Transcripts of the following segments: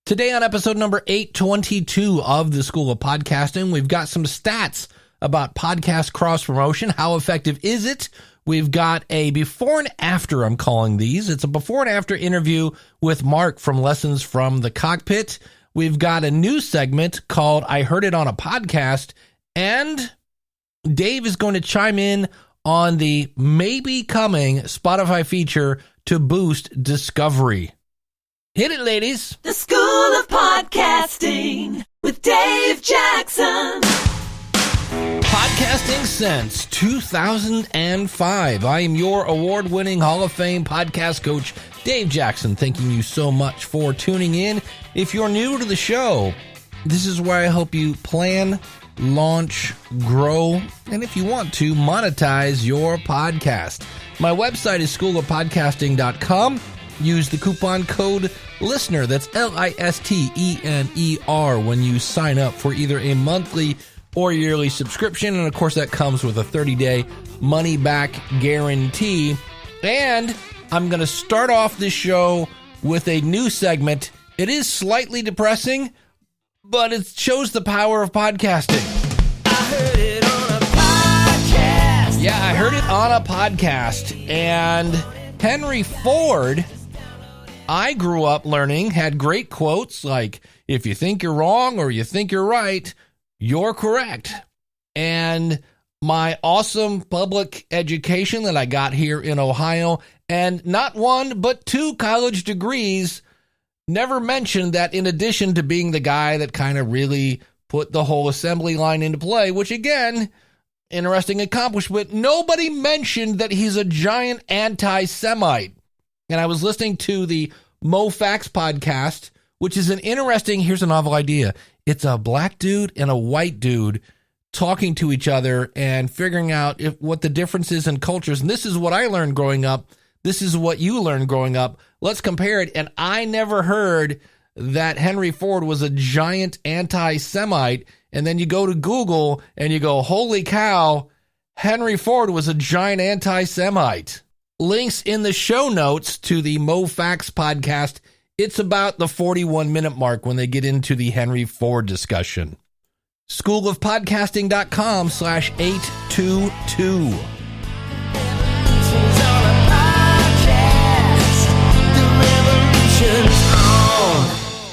Today on episode number 822 of the School of Podcasting, we've got some stats about podcast cross-promotion. How effective is it? We've got a before and after, I'm calling these. It's a before and after interview with Mark from Lessons from the Cockpit. We've got a new segment called I Heard It on a Podcast, and Dave is going to chime in on the maybe coming Spotify feature to boost discovery. Hit it, ladies. The School of Podcasting with Dave Jackson. Podcasting since 2005. I am your award-winning Hall of Fame podcast coach, Dave Jackson. Thanking you so much for tuning in. If you're new to the show, this is where I help you plan, launch, grow, and if you want to, monetize your podcast. My website is schoolofpodcasting.com. Use the coupon code LISTENER, that's LISTENER, when you sign up for either a monthly or yearly subscription. And of course, that comes with a 30-day money-back guarantee. And I'm going to start off this show with a new segment. It is slightly depressing, but it shows the power of podcasting. I heard it on a podcast. Yeah, I heard it on a podcast. And Henry Ford, I grew up learning, had great quotes like, if you think you're wrong or you think you're right, you're correct. And my awesome public education that I got here in Ohio, and not one, but 2 college degrees, never mentioned that in addition to being the guy that kind of really put the whole assembly line into play, which again, interesting accomplishment, nobody mentioned that he's a giant anti-Semite. And I was listening to the Moe Factz podcast, which is an interesting, here's a novel idea. It's a black dude and a white dude talking to each other and figuring out what the difference is in cultures. And this is what I learned growing up. This is what you learned growing up. Let's compare it. And I never heard that Henry Ford was a giant anti-Semite. And then you go to Google and you go, holy cow, Henry Ford was a giant anti-Semite. Links in the show notes to the Moe Factz podcast. It's about the 41-minute mark when they get into the Henry Ford discussion. Schoolofpodcasting.com/822.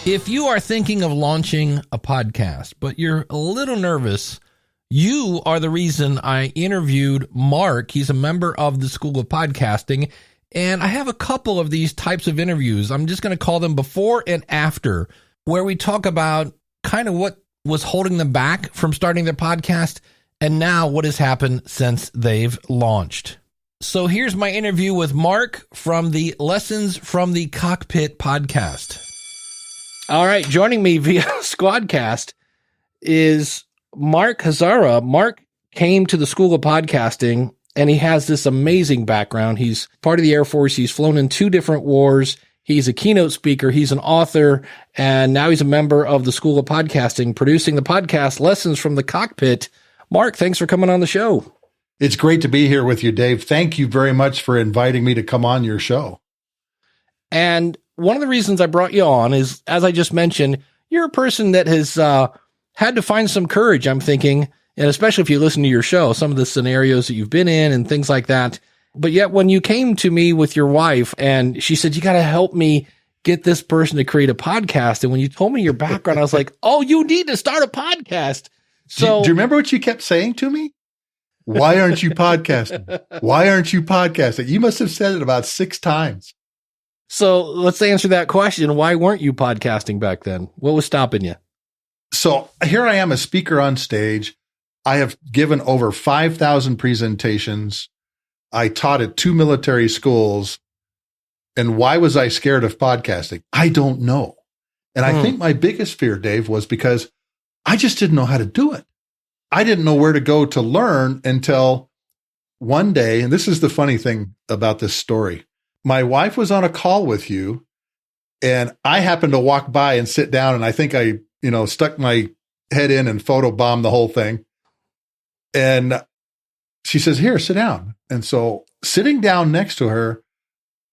If you are thinking of launching a podcast, but you're a little nervous, you are the reason I interviewed Mark. He's a member of the School of Podcasting, and I have a couple of these types of interviews. I'm just going to call them before and after, where we talk about kind of what was holding them back from starting their podcast and now what has happened since they've launched. So here's my interview with Mark from the Lessons from the Cockpit podcast. All right, joining me via Squadcast is Mark Hasara. Mark came to the School of Podcasting, and he has this amazing background. He's part of the Air Force. He's flown in 2 different wars. He's a keynote speaker. He's an author, and now he's a member of the School of Podcasting, producing the podcast Lessons from the Cockpit. Mark, thanks for coming on the show. It's great to be here with you, Dave. Thank you very much for inviting me to come on your show. And one of the reasons I brought you on is, as I just mentioned, you're a person that has had to find some courage, I'm thinking, and especially if you listen to your show, some of the scenarios that you've been in and things like that. But yet when you came to me with your wife and she said, you got to help me get this person to create a podcast. And when you told me your background, I was like, oh, you need to start a podcast. So do you remember what you kept saying to me? Why aren't you podcasting? Why aren't you podcasting? You must have said it about 6 times. So let's answer that question. Why weren't you podcasting back then? What was stopping you? So here I am, a speaker on stage. I have given over 5,000 presentations. I taught at 2 military schools. And why was I scared of podcasting? I don't know. And I think my biggest fear, Dave, was because I just didn't know how to do it. I didn't know where to go to learn until one day, and this is the funny thing about this story. My wife was on a call with you, and I happened to walk by and sit down, and I think I, stuck my head in and photobombed the whole thing. And she says, here, sit down. And so sitting down next to her,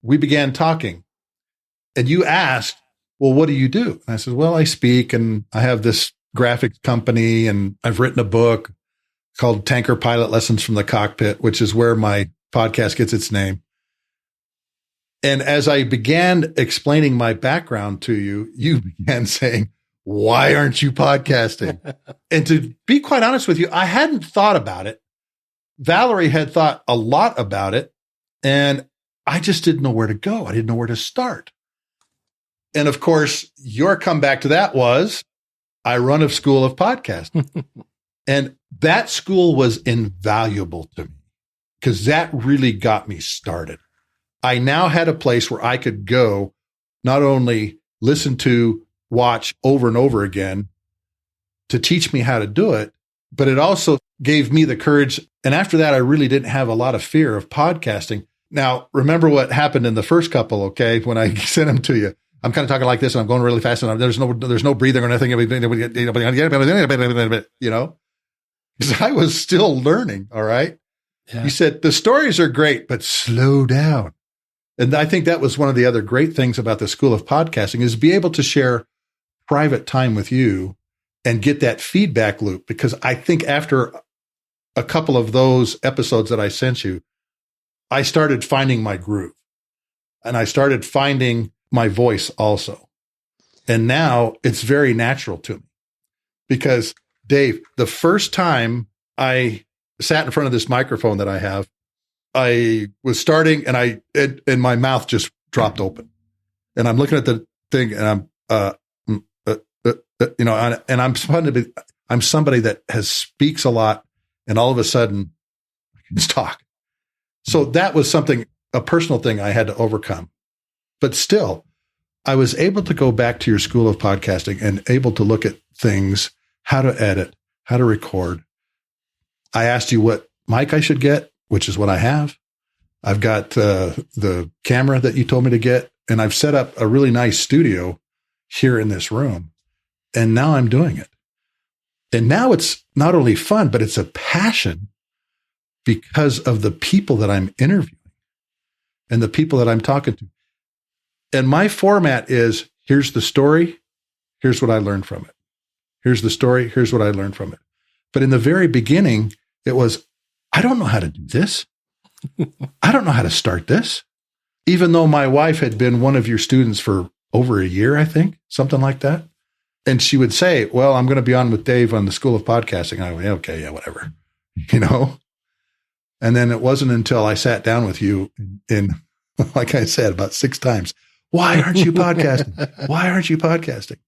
we began talking. And you asked, well, what do you do? And I said, well, I speak and I have this graphics company and I've written a book called Tanker Pilot Lessons from the Cockpit, which is where my podcast gets its name. And as I began explaining my background to you, you began saying, why aren't you podcasting? And to be quite honest with you, I hadn't thought about it. Valerie had thought a lot about it, and I just didn't know where to go. I didn't know where to start. And of course, your comeback to that was, I run a school of podcasting. And that school was invaluable to me because that really got me started. I now had a place where I could go, not only listen to, watch over and over again to teach me how to do it, but it also gave me the courage. And after that, I really didn't have a lot of fear of podcasting. Now, remember what happened in the first couple, okay, when I sent them to you. I'm kind of talking like this and I'm going really fast and there's no breathing or nothing, you know, because I was still learning. All right. Yeah. You said the stories are great, but slow down. And I think that was one of the other great things about the School of Podcasting is be able to share private time with you and get that feedback loop. Because I think after a couple of those episodes that I sent you, I started finding my groove and I started finding my voice also. And now it's very natural to me because Dave, the first time I sat in front of this microphone that I have, I was starting and my mouth just dropped open and I'm looking at the thing and I'm somebody that speaks a lot and all of a sudden I can just talk. So that was a personal thing I had to overcome, but still I was able to go back to your School of Podcasting and able to look at things, how to edit, how to record. I asked you what mic I should get, which is what I have. I've got the camera that you told me to get, and I've set up a really nice studio here in this room. And now I'm doing it. And now it's not only fun, but it's a passion because of the people that I'm interviewing and the people that I'm talking to. And my format is, here's the story. Here's what I learned from it. Here's the story. Here's what I learned from it. But in the very beginning, it was, I don't know how to do this. I don't know how to start this. Even though my wife had been one of your students for over a year, I think, something like that. And she would say, well, I'm going to be on with Dave on the School of Podcasting. I went, okay, yeah, whatever, you know? And then it wasn't until I sat down with you and like I said, about 6 times, why aren't you podcasting? Why aren't you podcasting?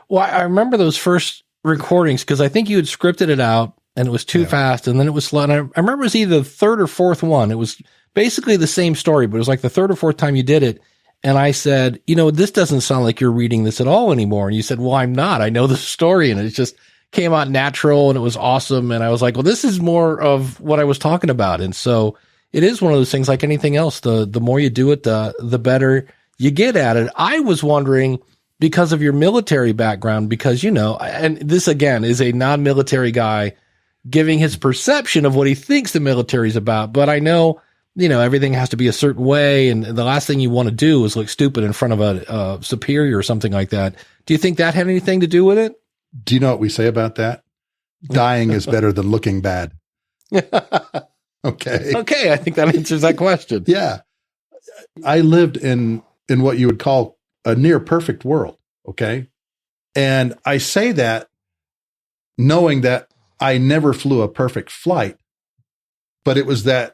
Well, I remember those first recordings because I think you had scripted it out and it was too fast and then it was slow. And I remember it was either the third or fourth one. It was basically the same story, but it was like the third or fourth time you did it. And I said, you know, this doesn't sound like you're reading this at all anymore. And you said, well, I'm not. I know the story. And it just came out natural and it was awesome. And I was like, well, this is more of what I was talking about. And so it is one of those things like anything else. The more you do it, the better you get at it. I was wondering, because of your military background, because, you know, and this again is a non-military guy giving his perception of what he thinks the military is about. But I know, you know, everything has to be a certain way. And the last thing you want to do is look stupid in front of a superior or something like that. Do you think that had anything to do with it? Do you know what we say about that? Dying is better than looking bad. Okay. Okay. I think that answers that question. Yeah. I lived in what you would call a near perfect world. Okay. And I say that knowing that I never flew a perfect flight, but it was that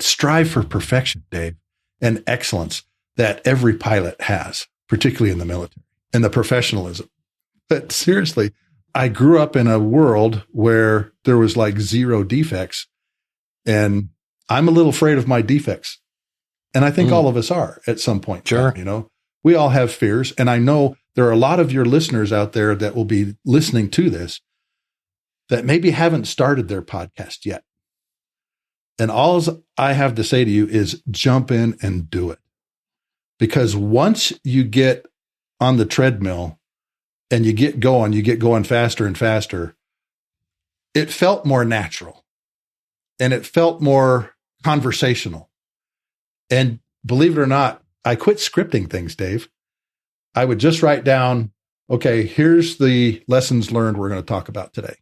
strive for perfection, Dave, and excellence that every pilot has, particularly in the military, and the professionalism. But seriously, I grew up in a world where there was like 0 defects, and I'm a little afraid of my defects. And I think all of us are at some point. Sure. You know, we all have fears. And I know there are a lot of your listeners out there that will be listening to this that maybe haven't started their podcast yet. And all I have to say to you is jump in and do it. Because once you get on the treadmill and you get going faster and faster, it felt more natural and it felt more conversational. And believe it or not, I quit scripting things, Dave. I would just write down, okay, here's the lessons learned we're going to talk about today.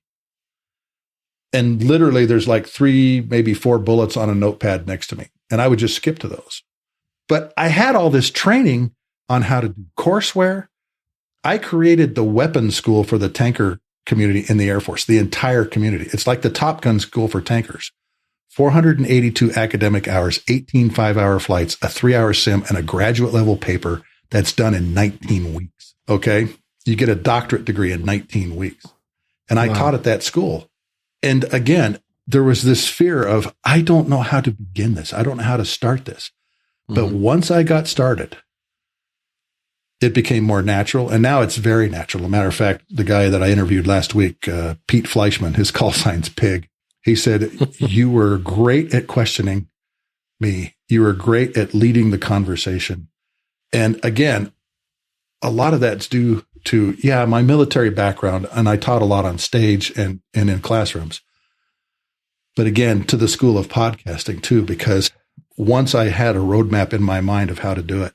And literally there's like 3, maybe 4 bullets on a notepad next to me. And I would just skip to those. But I had all this training on how to do courseware. I created the weapons school for the tanker community in the Air Force, the entire community. It's like the Top Gun school for tankers. 482 academic hours, 18 5-hour flights, a 3-hour sim, and a graduate level paper that's done in 19 weeks. Okay. You get a doctorate degree in 19 weeks. And I taught at that school. And again, there was this fear of, I don't know how to begin this. I don't know how to start this. But once I got started, it became more natural. And now it's very natural. As a matter of fact, the guy that I interviewed last week, Pete Fleischman, his call sign's Pig. He said, you were great at questioning me. You were great at leading the conversation. And again, a lot of that's due to, my military background. And I taught a lot on stage and in classrooms. But again, to the school of podcasting too, because once I had a roadmap in my mind of how to do it,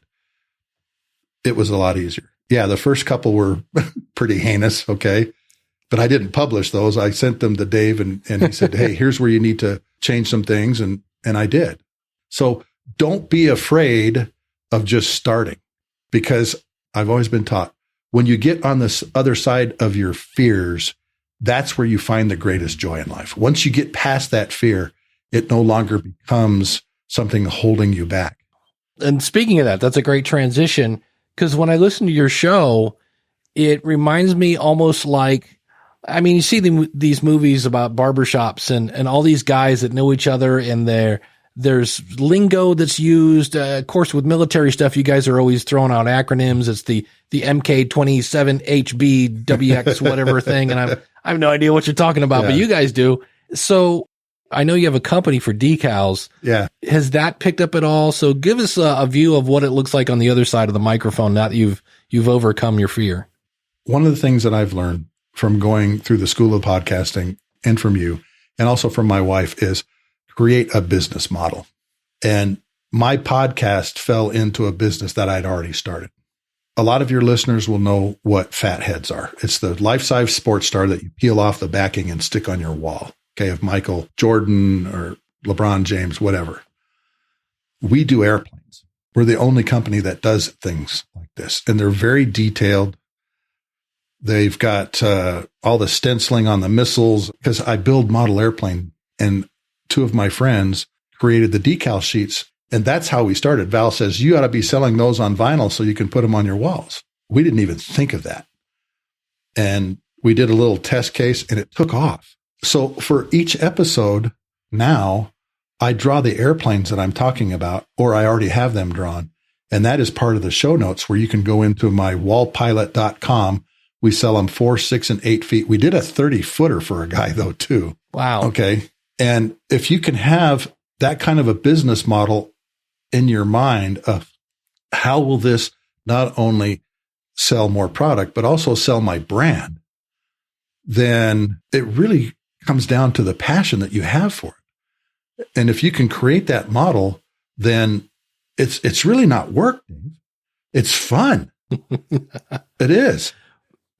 it was a lot easier. Yeah, the first couple were pretty heinous, okay? But I didn't publish those. I sent them to Dave and he said, hey, here's where you need to change some things. And I did. So don't be afraid of just starting, because I've always been taught when you get on this other side of your fears, that's where you find the greatest joy in life. Once you get past that fear, it no longer becomes something holding you back. And speaking of that, that's a great transition, because when I listen to your show, it reminds me almost like, I mean, you see these movies about barbershops and all these guys that know each other, and there's lingo that's used. Of course, with military stuff, you guys are always throwing out acronyms. It's the MK27HBWX whatever thing, and I have no idea what you're talking about, but you guys do. So I know you have a company for decals. Yeah. Has that picked up at all? So give us a view of what it looks like on the other side of the microphone now that you've overcome your fear. One of the things that I've learned from going through the school of podcasting and from you, and also from my wife, is create a business model. And my podcast fell into a business that I'd already started. A lot of your listeners will know what fatheads are. It's the life-size sports star that you peel off the backing and stick on your wall. Okay, of Michael Jordan or LeBron James, whatever. We do airplanes. We're the only company that does things like this. And they're very detailed. They've got all the stenciling on the missiles, because I build model airplane, and 2 of my friends created the decal sheets. And that's how we started. Val says, you ought to be selling those on vinyl so you can put them on your walls. We didn't even think of that. And we did a little test case and it took off. So for each episode now, I draw the airplanes that I'm talking about, or I already have them drawn. And that is part of the show notes, where you can go into my wallpilot.com. We sell them 4, 6, and 8 feet. We did a 30-footer for a guy though, too. Wow. Okay. And if you can have that kind of a business model in your mind of how will this not only sell more product, but also sell my brand, then it really comes down to the passion that you have for it. And if you can create that model, then it's really not work, Dave. It's fun. It is.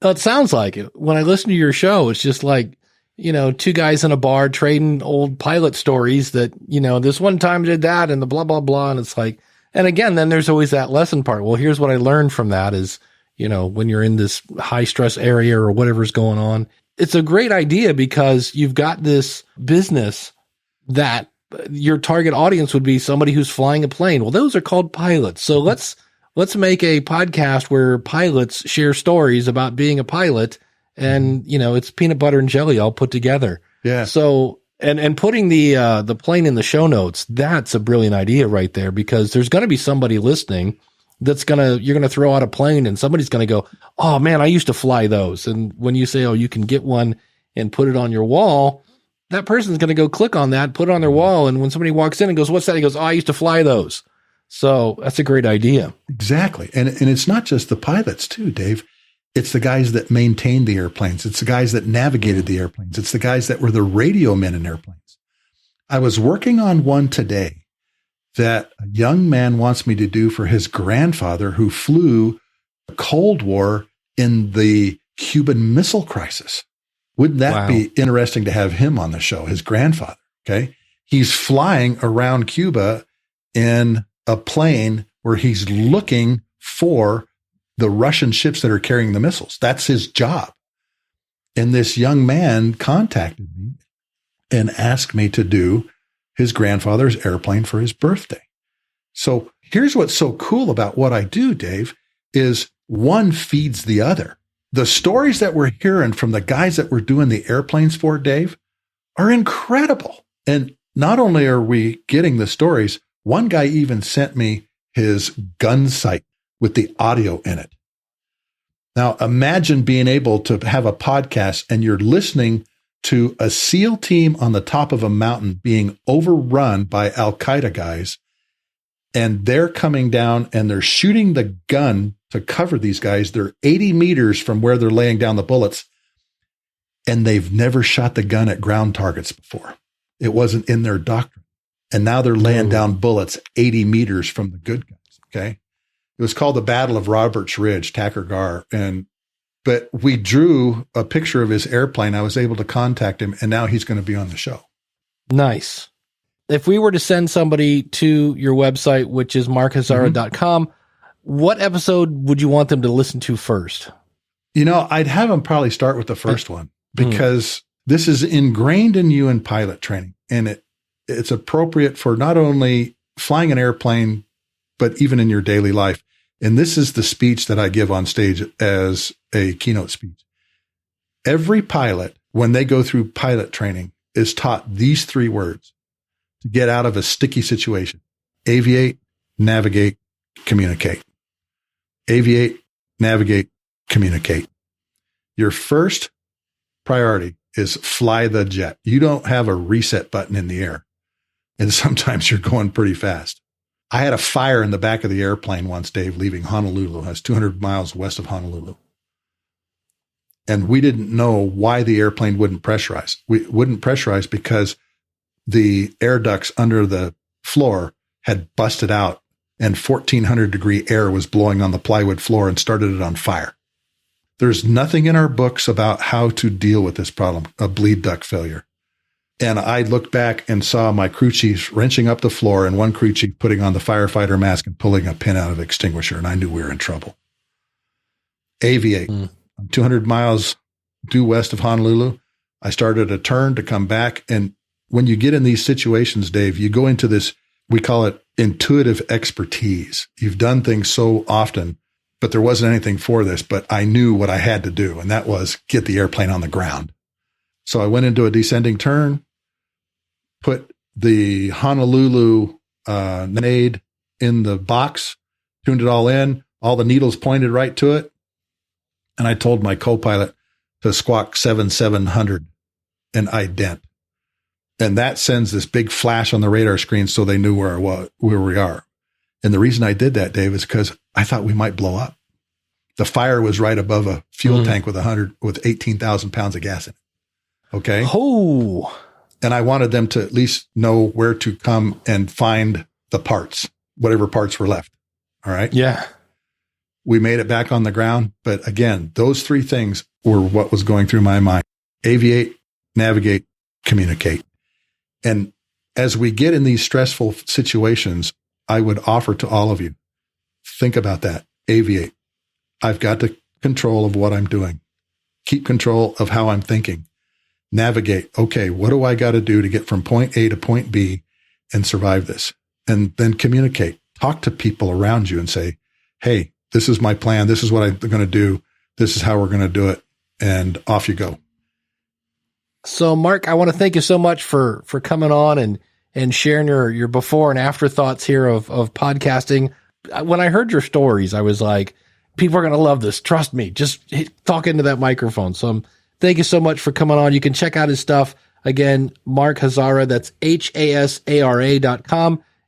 It sounds like it. When I listen to your show, it's just like, 2 guys in a bar trading old pilot stories that, this one time did that and the blah, blah, blah. And it's like, and again, then there's always that lesson part. Well, here's what I learned from that is, when you're in this high stress area or whatever's going on, it's a great idea because you've got this business that your target audience would be somebody who's flying a plane. Well, those are called pilots. So let's make a podcast where pilots share stories about being a pilot. And, it's peanut butter and jelly all put together. Yeah. So, and putting the plane in the show notes, that's a brilliant idea right there, because there's going to be somebody listening you're going to throw out a plane and somebody's going to go, oh man, I used to fly those. And when you say, oh, you can get one and put it on your wall, that person's going to go click on that, put it on their wall. And when somebody walks in and goes, what's that? He goes, oh, I used to fly those. So that's a great idea. Exactly. And it's not just the pilots too, Dave. It's the guys that maintained the airplanes. It's the guys that navigated the airplanes. It's the guys that were the radio men in airplanes. I was working on one today that a young man wants me to do for his grandfather, who flew Cold War in the Cuban Missile Crisis. Wouldn't that be interesting to have him on the show, his grandfather? Okay. He's flying around Cuba in a plane where he's looking for the Russian ships that are carrying the missiles. That's his job. And this young man contacted me and asked me to do his grandfather's airplane for his birthday. So here's what's so cool about what I do, Dave, is one feeds the other. The stories that we're hearing from the guys that we're doing the airplanes for, Dave, are incredible. And not only are we getting the stories, one guy even sent me his gun sight with the audio in it. Now, imagine being able to have a podcast and you're listening to a SEAL team on the top of a mountain being overrun by Al-Qaeda guys, and they're coming down and they're shooting the gun to cover these guys. They're 80 meters from where they're laying down the bullets, and they've never shot the gun at ground targets before. It wasn't in their doctrine. And now they're laying down bullets 80 meters from the good guys. Okay. It was called the Battle of Roberts Ridge, Takur Ghar. But we drew a picture of his airplane. I was able to contact him, and now he's going to be on the show. Nice. If we were to send somebody to your website, which is markhasara.com, what episode would you want them to listen to first? You know, I'd have them probably start with the first one, because this is ingrained in you in pilot training, and it's appropriate for not only flying an airplane, but even in your daily life. And this is the speech that I give on stage as a keynote speech. Every pilot, when they go through pilot training, is taught these three words to get out of a sticky situation: aviate, navigate, communicate. Aviate, navigate, communicate. Your first priority is fly the jet. You don't have a reset button in the air, and sometimes you're going pretty fast. I had a fire in the back of the airplane once, Dave, leaving Honolulu. I was 200 miles west of Honolulu. And we didn't know why the airplane wouldn't pressurize. We wouldn't pressurize because the air ducts under the floor had busted out, and 1,400 degree air was blowing on the plywood floor and started it on fire. There's nothing in our books about how to deal with this problem, a bleed duct failure. And I looked back and saw my crew chiefs wrenching up the floor, and one crew chief putting on the firefighter mask and pulling a pin out of the extinguisher. And I knew we were in trouble. Aviate. I'm 200 miles due west of Honolulu. I started a turn to come back. And when you get in these situations, Dave, you go into this, we call it intuitive expertise. You've done things so often, but there wasn't anything for this, but I knew what I had to do. And that was get the airplane on the ground. So I went into a descending turn, put the Honolulu nade in the box, tuned it all in, all the needles pointed right to it. And I told my co-pilot to squawk 7700 and ident. And that sends this big flash on the radar screen so they knew where we are. And the reason I did that, Dave, is because I thought we might blow up. The fire was right above a fuel tank with 18,000 pounds of gas in it. Okay. Oh. And I wanted them to at least know where to come and find the parts, whatever parts were left. All right. Yeah. We made it back on the ground. But again, those three things were what was going through my mind: aviate, navigate, communicate. And as we get in these stressful situations, I would offer to all of you, think about that. Aviate. I've got the control of what I'm doing. Keep control of how I'm thinking. Navigate. Okay, what do I got to do to get from point A to point B and survive this? And then communicate. Talk to people around you and say, hey, this is my plan. This is what I'm going to do. This is how we're going to do it. And off you go. So, Mark, I want to thank you so much for coming on and sharing your before and after thoughts here of podcasting. When I heard your stories, I was like, people are going to love this. Trust me. Just talk into that microphone. So thank you so much for coming on. You can check out his stuff. Again, Mark Hasara, that's HASARA.com.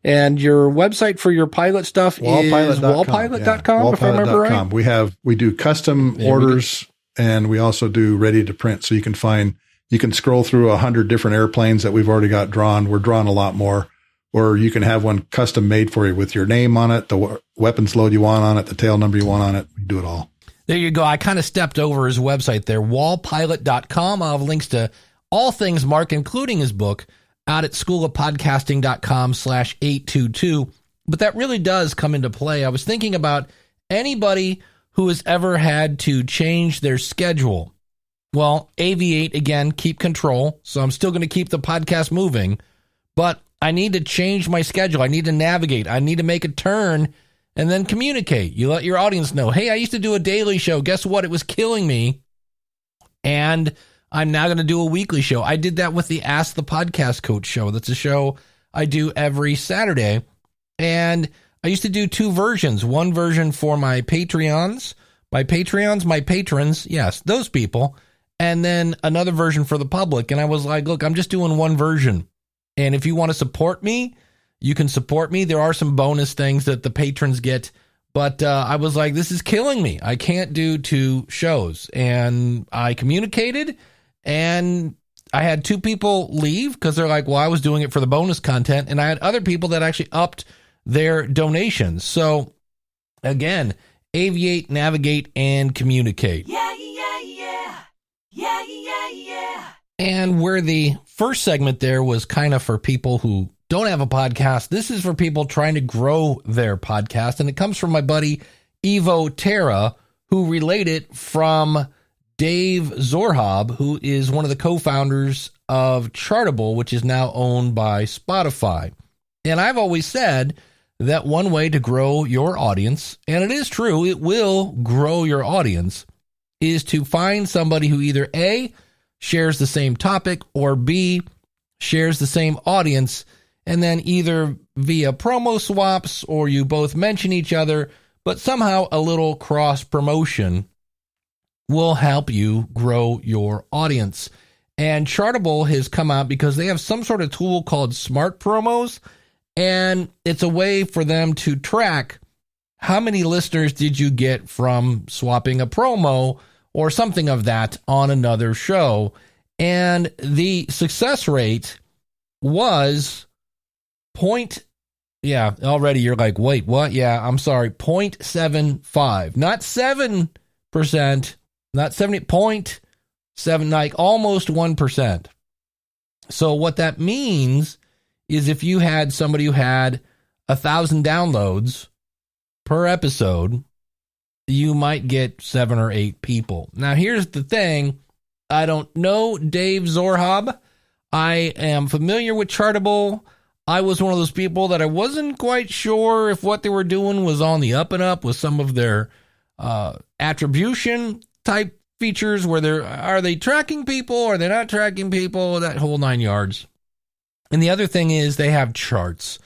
And your website for your pilot stuff is wallpilot.com, if I remember right. We do custom orders, and we also do ready to print. So you can scroll through 100 different airplanes that we've already got drawn. We're drawing a lot more. or you can have one custom made for you with your name on it, the weapons load you want on it, the tail number you want on it. We do it all. There you go. I kind of stepped over his website there, wallpilot.com. I'll have links to all things Mark, including his book, out at schoolofpodcasting.com/822. But that really does come into play. I was thinking about anybody who has ever had to change their schedule. Well, aviate, again, keep control. So I'm still going to keep the podcast moving, but I need to change my schedule. I need to navigate. I need to make a turn and then communicate. You let your audience know, hey, I used to do a daily show. Guess what? It was killing me. And I'm now going to do a weekly show. I did that with the Ask the Podcast Coach show. That's a show I do every Saturday. And I used to do two versions. One version for my patrons, my patrons, yes, those people. And then another version for the public. And I was like, look, I'm just doing one version. And if you want to support me, you can support me. There are some bonus things that the patrons get. But I was like, this is killing me. I can't do two shows. And I communicated, and I had two people leave because they're like, well, I was doing it for the bonus content. And I had other people that actually upped their donations. So again, aviate, navigate, and communicate. Yeah. And where the first segment there was kind of for people who don't have a podcast, this is for people trying to grow their podcast. And it comes from my buddy Evo Terra, who relayed it from Dave Zorhab, who is one of the co-founders of Chartable, which is now owned by Spotify. And I've always said that one way to grow your audience, and it is true, it will grow your audience, is to find somebody who either A, shares the same topic, or B, shares the same audience, and then either via promo swaps or you both mention each other, but somehow a little cross promotion will help you grow your audience. And Chartable has come out because they have some sort of tool called Smart Promos, and it's a way for them to track how many listeners did you get from swapping a promo or something of that on another show. And the success rate was already you're like, wait, what? Yeah, I'm sorry, 0.75, not 7%, not 70.7, like almost 1%. So what that means is if you had somebody who had 1,000 downloads per episode, you might get 7 or 8 people. Now, here's the thing. I don't know Dave Zorhab. I am familiar with Chartable. I was one of those people that I wasn't quite sure if what they were doing was on the up and up with some of their attribution type features where are they tracking people? Are they not tracking people? That whole 9 yards. And the other thing is they have charts.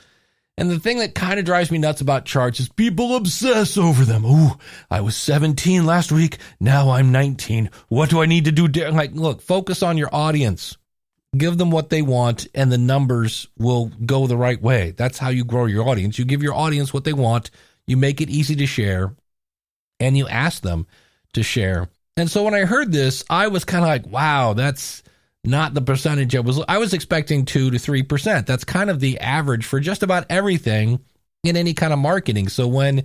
And the thing that kind of drives me nuts about charts is people obsess over them. Ooh, I was 17 last week. Now I'm 19. What do I need to do? Like, look, focus on your audience. Give them what they want, and the numbers will go the right way. That's how you grow your audience. You give your audience what they want. You make it easy to share, and you ask them to share. And so when I heard this, I was kind of like, wow, that's not the percentage I was expecting 2 to 3%. That's kind of the average for just about everything in any kind of marketing. So when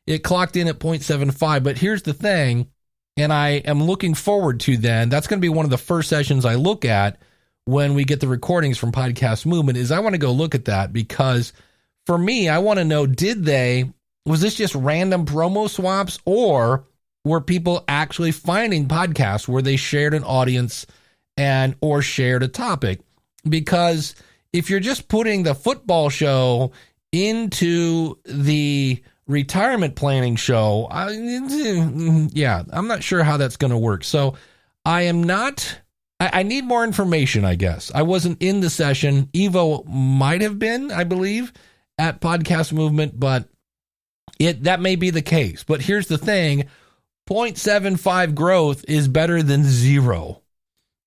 it clocked in at 0.75, but here's the thing, and I am looking forward to that's going to be one of the first sessions I look at when we get the recordings from Podcast Movement, is I want to go look at that, because for me, I want to know, was this just random promo swaps, or were people actually finding podcasts where they shared an audience or shared a topic? Because if you're just putting the football show into the retirement planning show, I'm not sure how that's going to work. So I need more information, I guess. I wasn't in the session. Evo might have been, I believe, at Podcast Movement, but that may be the case. But here's the thing, 0.75 growth is better than 0.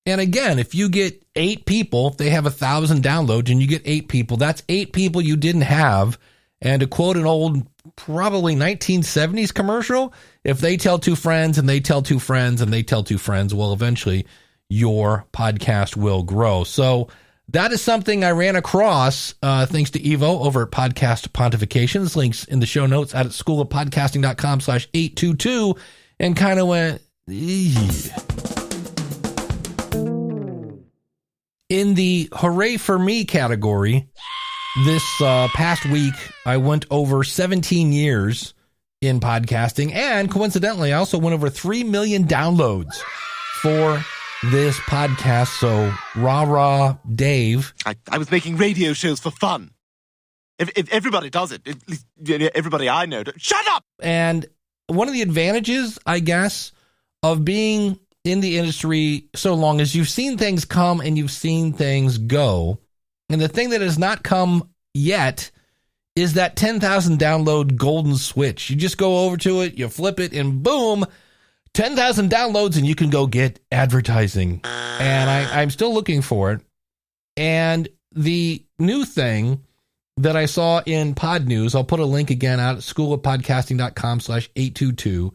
And again, if you get 8 people, if they have 1,000 downloads and you get 8 people, that's 8 people you didn't have. And to quote an old, probably 1970s commercial, if they tell 2 friends and they tell 2 friends and they tell 2 friends, well, eventually your podcast will grow. So that is something I ran across thanks to Evo over at Podcast Pontifications. Links in the show notes at schoolofpodcasting.com/822, and kind of went, eeh. In the hooray for me category, this past week, I went over 17 years in podcasting, and coincidentally, I also went over 3 million downloads for this podcast. So, rah, Dave. I was making radio shows for fun. If everybody does it, at least everybody I know, shut up! And one of the advantages, I guess, of being in the industry so long is you've seen things come and you've seen things go. And the thing that has not come yet is that 10,000 download golden switch. You just go over to it, you flip it, and boom, 10,000 downloads, and you can go get advertising. And I'm still looking for it. And the new thing that I saw in Pod News, I'll put a link again out at schoolofpodcasting.com/822,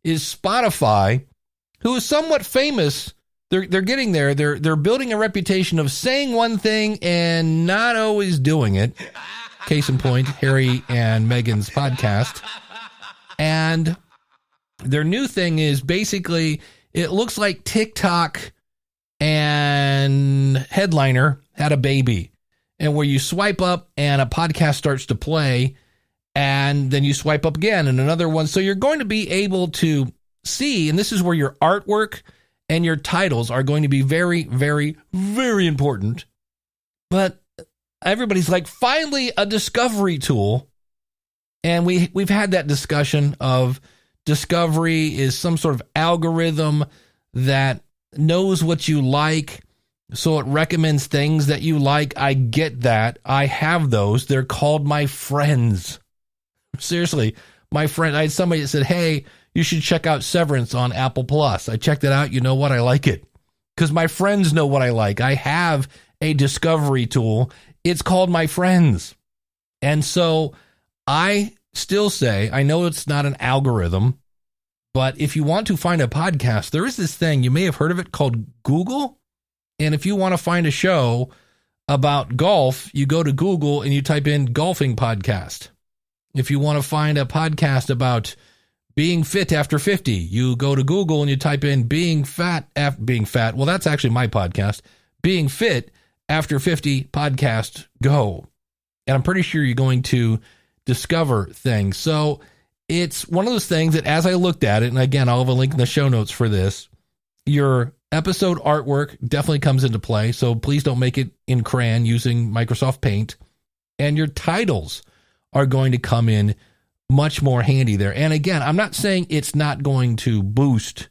is Spotify, who is somewhat famous. They're getting there. They're building a reputation of saying one thing and not always doing it. Case in point, Harry and Meghan's podcast. And their new thing is basically, it looks like TikTok and Headliner had a baby. And where you swipe up and a podcast starts to play, and then you swipe up again and another one. So you're going to be able to see, and this is where your artwork and your titles are going to be very, very, very important. But everybody's like, finally a discovery tool. And we've had that discussion of discovery is some sort of algorithm that knows what you like, so it recommends things that you like. I get that. I have those. They're called my friends. Seriously, my friend, I had somebody that said, hey, you should check out Severance on Apple Plus. I checked it out. You know what? I like it because my friends know what I like. I have a discovery tool. It's called my friends. And so I still say, I know it's not an algorithm, but if you want to find a podcast, there is this thing, you may have heard of it, called Google. And if you want to find a show about golf, you go to Google and you type in golfing podcast. If you want to find a podcast about being fit after 50, you go to Google and you type in being fat. Well, that's actually my podcast. Being fit after 50 podcast, go. And I'm pretty sure you're going to discover things. So it's one of those things that as I looked at it, and again, I'll have a link in the show notes for this, your episode artwork definitely comes into play. So please don't make it in crayon using Microsoft Paint. And your titles are going to come in much more handy there. And again, I'm not saying it's not going to boost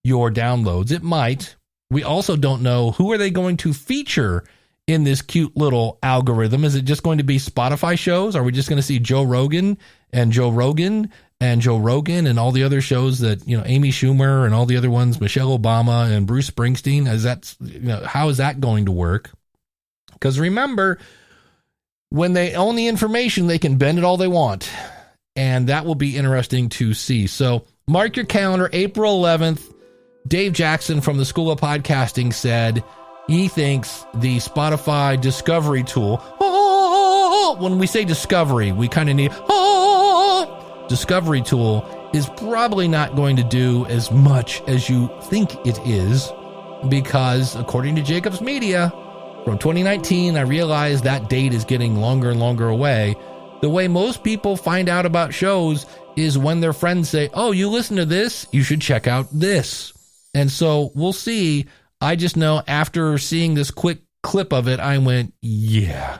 your downloads. It might. We also don't know who are they going to feature in this cute little algorithm. Is it just going to be Spotify shows? Are we just going to see Joe Rogan and Joe Rogan and Joe Rogan and all the other shows that, you know, Amy Schumer and all the other ones, Michelle Obama and Bruce Springsteen? Is that, you know, how is that going to work? Because remember, when they own the information, they can bend it all they want. And that will be interesting to see. So mark your calendar, April 11th. Dave Jackson from the School of Podcasting said he thinks the Spotify discovery tool, when we say discovery, we kind of need, discovery tool is probably not going to do as much as you think it is, because according to Jacobs Media, from 2019, I realized that date is getting longer and longer away. The way most people find out about shows is when their friends say, oh, you listen to this, you should check out this. And so we'll see. I just know after seeing this quick clip of it, I went, yeah.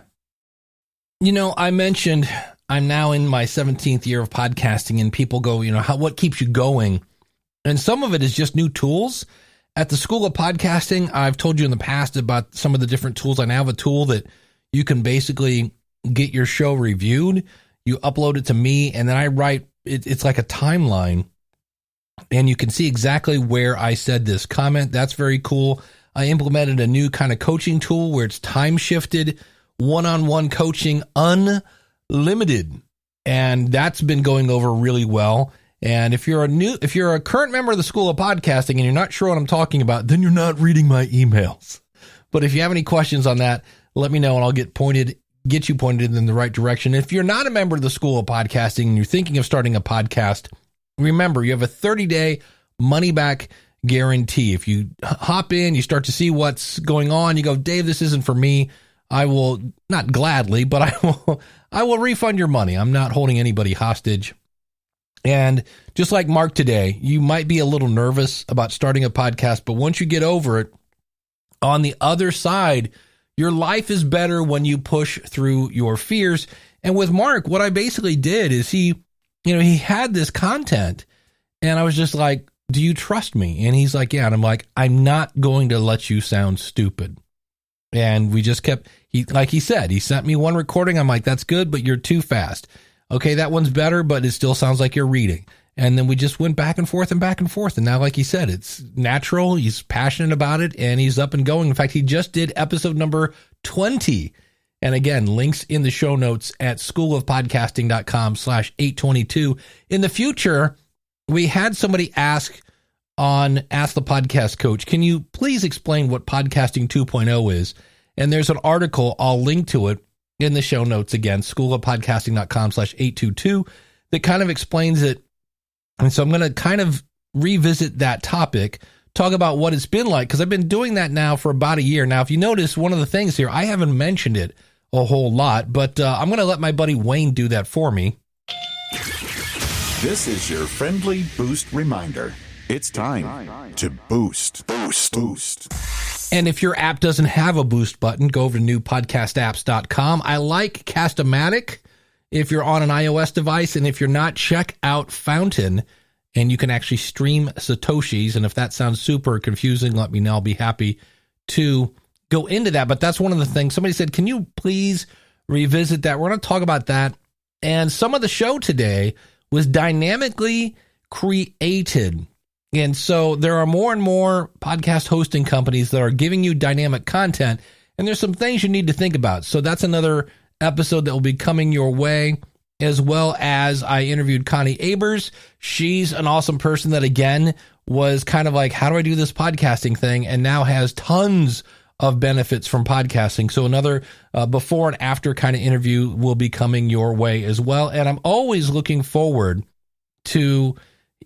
You know, I mentioned I'm now in my 17th year of podcasting, and people go, you know, what keeps you going? And some of it is just new tools. At the School of Podcasting, I've told you in the past about some of the different tools. I now have a tool that you can basically get your show reviewed. You upload it to me, and then I write, it's like a timeline. And you can see exactly where I said this comment. That's very cool. I implemented a new kind of coaching tool where it's time shifted, one-on-one coaching, unlimited. And that's been going over really well. And if you're a current member of the School of Podcasting and you're not sure what I'm talking about, then you're not reading my emails. But if you have any questions on that, let me know and I'll get you pointed in the right direction. If you're not a member of the School of Podcasting and you're thinking of starting a podcast, remember you have a 30-day money-back guarantee. If you hop in, you start to see what's going on, you go, Dave, this isn't for me. I will not gladly, but I will refund your money. I'm not holding anybody hostage. And just like Mark today, you might be a little nervous about starting a podcast, but once you get over it, on the other side, your life is better when you push through your fears. And with Mark, what I basically did is he had this content and I was just like, do you trust me? And he's like, yeah. And I'm like, I'm not going to let you sound stupid. And we just kept, like he said, he sent me one recording. I'm like, that's good, but you're too fast. Okay, that one's better, but it still sounds like you're reading. And then we just went back and forth and back and forth. And now, like he said, it's natural. He's passionate about it and he's up and going. In fact, he just did episode number 20. And again, links in the show notes at schoolofpodcasting.com/822. In the future, we had somebody ask on Ask the Podcast Coach, can you please explain what podcasting 2.0 is? And there's an article, I'll link to it in the show notes again, schoolofpodcasting.com/822, that kind of explains it. And so I'm going to kind of revisit that topic, talk about what it's been like, because I've been doing that now for about a year. Now, if you notice, one of the things here, I haven't mentioned it a whole lot, but I'm going to let my buddy Wayne do that for me. This is your friendly boost reminder. It's time to boost. And if your app doesn't have a boost button, go over to newpodcastapps.com. I like Cast-O-Matic if you're on an iOS device. And if you're not, check out Fountain. And you can actually stream Satoshis. And if that sounds super confusing, let me know. I'll be happy to go into that. But that's one of the things. Somebody said, can you please revisit that? We're going to talk about that. And some of the show today was dynamically created. And so there are more and more podcast hosting companies that are giving you dynamic content, and there's some things you need to think about. So that's another episode that will be coming your way, as well as I interviewed Connie Abers. She's an awesome person that, again, was kind of like, how do I do this podcasting thing? And now has tons of benefits from podcasting. So another before and after kind of interview will be coming your way as well. And I'm always looking forward to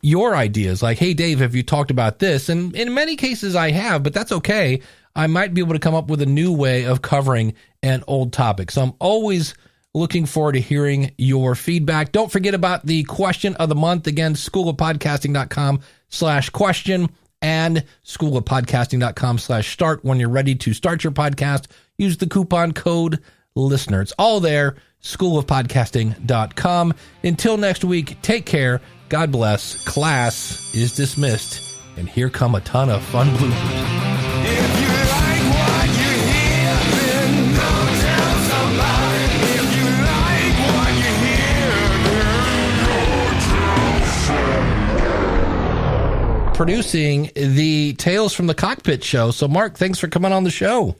your ideas, like, hey, Dave, have you talked about this? And in many cases I have, but that's okay. I might be able to come up with a new way of covering an old topic. So I'm always looking forward to hearing your feedback. Don't forget about the question of the month. Again, schoolofpodcasting.com/question and schoolofpodcasting.com/start. When you're ready to start your podcast, use the coupon code LISTENER. It's all there, schoolofpodcasting.com. Until next week, take care. God bless. Class is dismissed. And here come a ton of fun bloopers. If you like what you hear, then go tell somebody. If you like what you hear, then go tell somebody. Producing the Tales from the Cockpit show. So, Mark, thanks for coming on the show.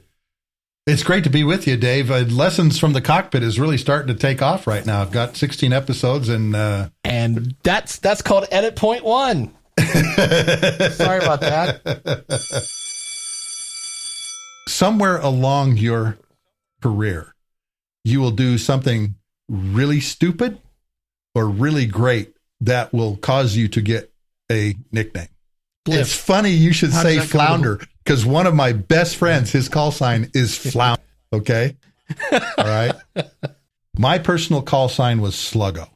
It's great to be with you, Dave. Lessons from the Cockpit is really starting to take off right now. I've got 16 episodes, and that's called edit point 1. Sorry about that. Somewhere along your career, you will do something really stupid or really great that will cause you to get a nickname. Bliff. It's funny you should How say does that go Flounder, because one of my best friends, his call sign is Flounder. Okay? All right? My personal call sign was Sluggo.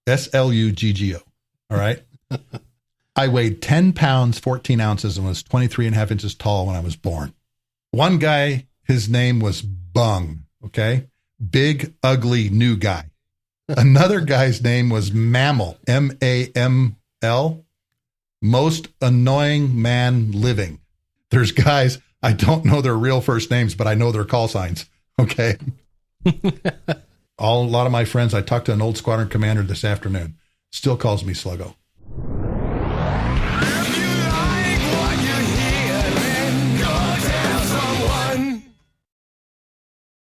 Sluggo. All right? I weighed 10 pounds, 14 ounces, and was 23 and a half inches tall when I was born. One guy, his name was Bung. Okay? Big, ugly, new guy. Another guy's name was Mammal. M-A-M-L. Most annoying man living. There's guys, I don't know their real first names, but I know their call signs. Okay. A lot of my friends, I talked to an old squadron commander this afternoon, still calls me Sluggo.